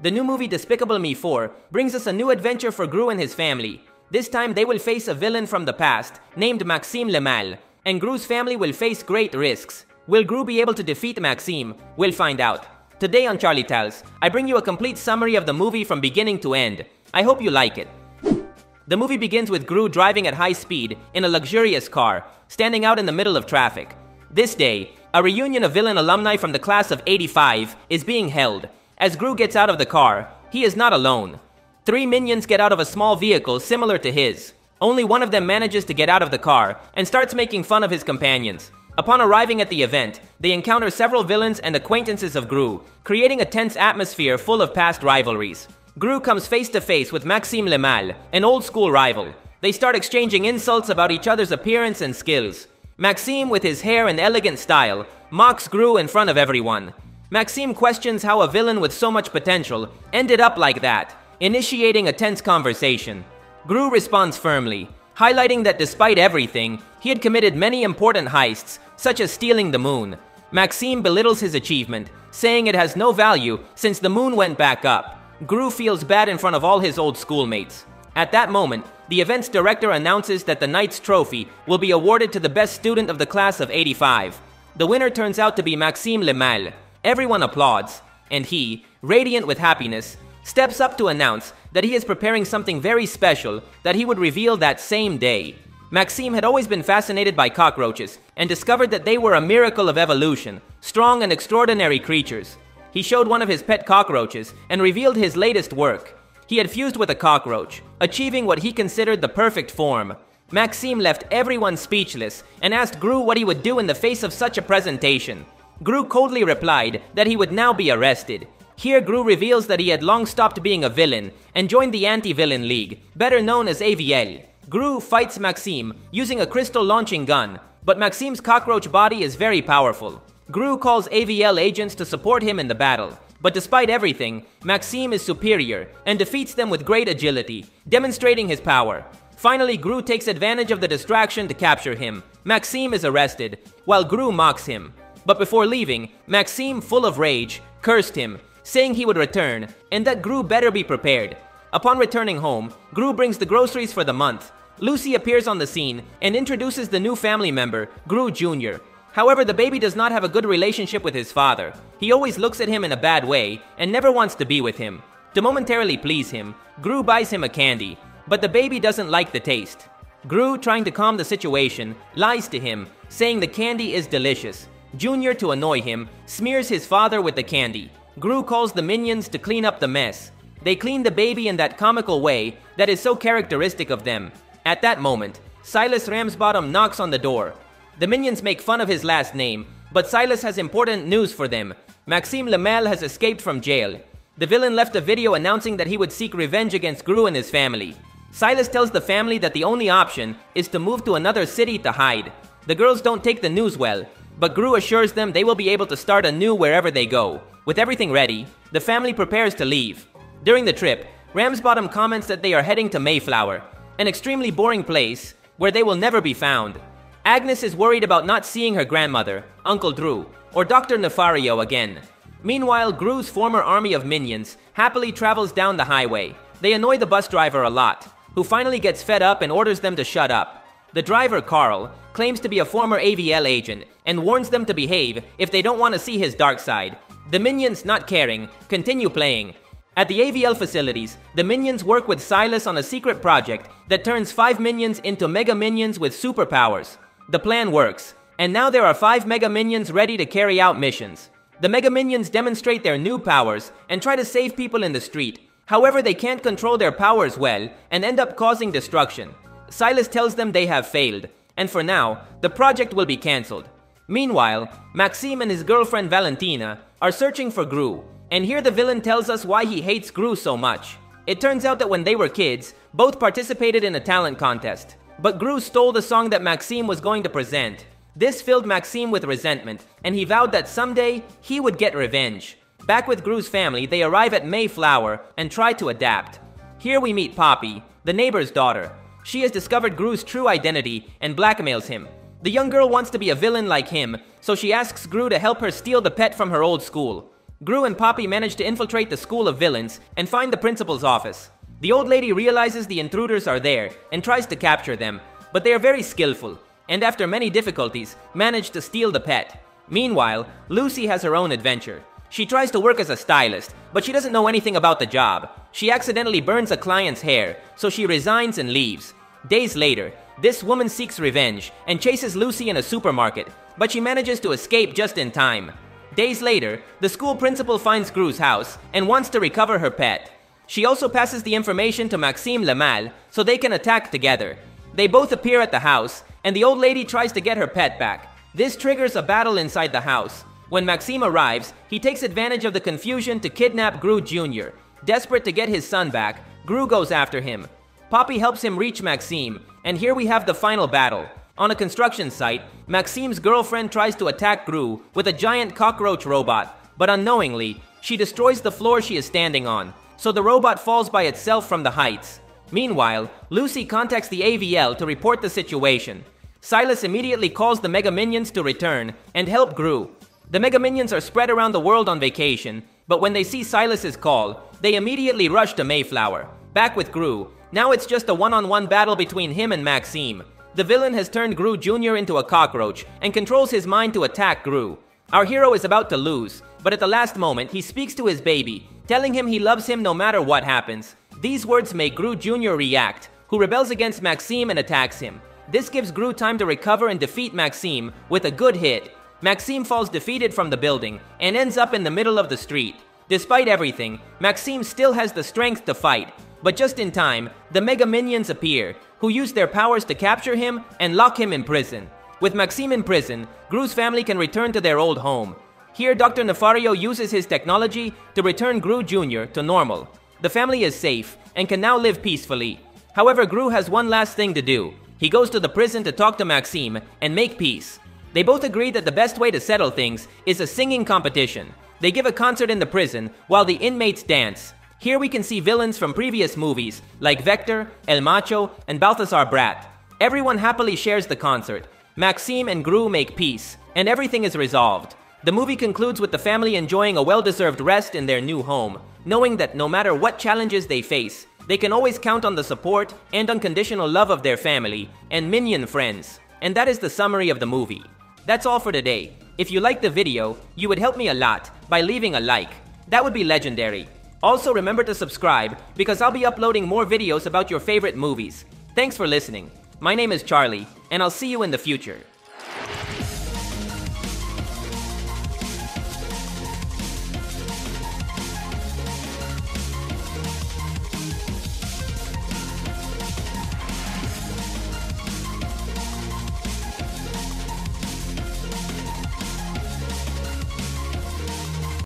The new movie Despicable Me 4 brings us a new adventure for Gru and his family. This time they will face a villain from the past named Maxime Le Mal, and Gru's family will face great risks. Will Gru be able to defeat Maxime? We'll find out. Today on Charlie Tells, I bring you a complete summary of the movie from beginning to end. I hope you like it. The movie begins with Gru driving at high speed in a luxurious car, standing out in the middle of traffic. This day, a reunion of villain alumni from the class of '85 is being held. As Gru gets out of the car, he is not alone. 3 minions get out of a small vehicle similar to his. Only one of them manages to get out of the car and starts making fun of his companions. Upon arriving at the event, they encounter several villains and acquaintances of Gru, creating a tense atmosphere full of past rivalries. Gru comes face to face with Maxime Le Mal, an old school rival. They start exchanging insults about each other's appearance and skills. Maxime, with his hair and elegant style, mocks Gru in front of everyone. Maxime questions how a villain with so much potential ended up like that, initiating a tense conversation. Gru responds firmly, highlighting that despite everything, he had committed many important heists, such as stealing the moon. Maxime belittles his achievement, saying it has no value since the moon went back up. Gru feels bad in front of all his old schoolmates. At that moment, the event's director announces that the Knight's Trophy will be awarded to the best student of the class of '85. The winner turns out to be Maxime Le Mal. Everyone applauds, and he, radiant with happiness, steps up to announce that he is preparing something very special that he would reveal that same day. Maxime had always been fascinated by cockroaches and discovered that they were a miracle of evolution, strong and extraordinary creatures. He showed one of his pet cockroaches and revealed his latest work. He had fused with a cockroach, achieving what he considered the perfect form. Maxime left everyone speechless and asked Gru what he would do in the face of such a presentation. Gru coldly replied that he would now be arrested. Here Gru reveals that he had long stopped being a villain and joined the Anti-Villain League, better known as AVL. Gru fights Maxime using a crystal launching gun, but Maxime's cockroach body is very powerful. Gru calls AVL agents to support him in the battle, but despite everything, Maxime is superior and defeats them with great agility, demonstrating his power. Finally, Gru takes advantage of the distraction to capture him. Maxime is arrested, while Gru mocks him. But before leaving, Maxime, full of rage, cursed him, saying he would return and that Gru better be prepared. Upon returning home, Gru brings the groceries for the month. Lucy appears on the scene and introduces the new family member, Gru Jr. However, the baby does not have a good relationship with his father. He always looks at him in a bad way and never wants to be with him. To momentarily please him, Gru buys him a candy, but the baby doesn't like the taste. Gru, trying to calm the situation, lies to him, saying the candy is delicious. Junior, to annoy him, smears his father with the candy. Gru calls the minions to clean up the mess. They clean the baby in that comical way that is so characteristic of them. At that moment, Silas Ramsbottom knocks on the door. The minions make fun of his last name, but Silas has important news for them. Maxime Le Mal has escaped from jail. The villain left a video announcing that he would seek revenge against Gru and his family. Silas tells the family that the only option is to move to another city to hide. The girls don't take the news well, but Gru assures them they will be able to start anew wherever they go. With everything ready, the family prepares to leave. During the trip, Ramsbottom comments that they are heading to Mayflower, an extremely boring place where they will never be found. Agnes is worried about not seeing her grandmother, Uncle Drew, or Dr. Nefario again. Meanwhile, Gru's former army of minions happily travels down the highway. They annoy the bus driver a lot, who finally gets fed up and orders them to shut up. The driver, Carl, claims to be a former AVL agent and warns them to behave if they don't want to see his dark side. The minions, not caring, continue playing. At the AVL facilities, the minions work with Silas on a secret project that turns 5 minions into mega minions with superpowers. The plan works, and now there are 5 mega minions ready to carry out missions. The mega minions demonstrate their new powers and try to save people in the street. However, they can't control their powers well and end up causing destruction. Silas tells them they have failed, and for now, the project will be cancelled. Meanwhile, Maxime and his girlfriend Valentina are searching for Gru, and here the villain tells us why he hates Gru so much. It turns out that when they were kids, both participated in a talent contest. But Gru stole the song that Maxime was going to present. This filled Maxime with resentment, and he vowed that someday he would get revenge. Back with Gru's family, they arrive at Mayflower and try to adapt. Here we meet Poppy, the neighbor's daughter. She has discovered Gru's true identity and blackmails him. The young girl wants to be a villain like him, so she asks Gru to help her steal the pet from her old school. Gru and Poppy manage to infiltrate the school of villains and find the principal's office. The old lady realizes the intruders are there and tries to capture them, but they are very skillful, and after many difficulties, manage to steal the pet. Meanwhile, Lucy has her own adventure. She tries to work as a stylist, but she doesn't know anything about the job. She accidentally burns a client's hair, so she resigns and leaves. Days later, this woman seeks revenge and chases Lucy in a supermarket, but she manages to escape just in time. Days later, the school principal finds Gru's house and wants to recover her pet. She also passes the information to Maxime Le Mal so they can attack together. They both appear at the house, and the old lady tries to get her pet back. This triggers a battle inside the house. When Maxime arrives, he takes advantage of the confusion to kidnap Gru Jr. Desperate to get his son back, Gru goes after him. Poppy helps him reach Maxime, and here we have the final battle. On a construction site, Maxime's girlfriend tries to attack Gru with a giant cockroach robot, but unknowingly, she destroys the floor she is standing on, so the robot falls by itself from the heights. Meanwhile, Lucy contacts the AVL to report the situation. Silas immediately calls the Mega Minions to return and help Gru. The Mega Minions are spread around the world on vacation, but when they see Silas's call, they immediately rush to Mayflower. Back with Gru, now it's just a one-on-one battle between him and Maxime. The villain has turned Gru Jr. into a cockroach and controls his mind to attack Gru. Our hero is about to lose, but at the last moment, he speaks to his baby, telling him he loves him no matter what happens. These words make Gru Jr. react, who rebels against Maxime and attacks him. This gives Gru time to recover and defeat Maxime with a good hit. Maxime falls defeated from the building and ends up in the middle of the street. Despite everything, Maxime still has the strength to fight, but just in time, the Mega Minions appear, who use their powers to capture him and lock him in prison. With Maxime in prison, Gru's family can return to their old home. Here, Dr. Nefario uses his technology to return Gru Jr. to normal. The family is safe and can now live peacefully. However, Gru has one last thing to do. He goes to the prison to talk to Maxime and make peace. They both agree that the best way to settle things is a singing competition. They give a concert in the prison while the inmates dance. Here we can see villains from previous movies like Vector, El Macho, and Balthazar Brat. Everyone happily shares the concert. Maxime and Gru make peace, and everything is resolved. The movie concludes with the family enjoying a well-deserved rest in their new home, knowing that no matter what challenges they face, they can always count on the support and unconditional love of their family and minion friends. And that is the summary of the movie. That's all for today. If you liked the video, you would help me a lot by leaving a like. That would be legendary. Also remember to subscribe because I'll be uploading more videos about your favorite movies. Thanks for listening. My name is Charlie, and I'll see you in the future.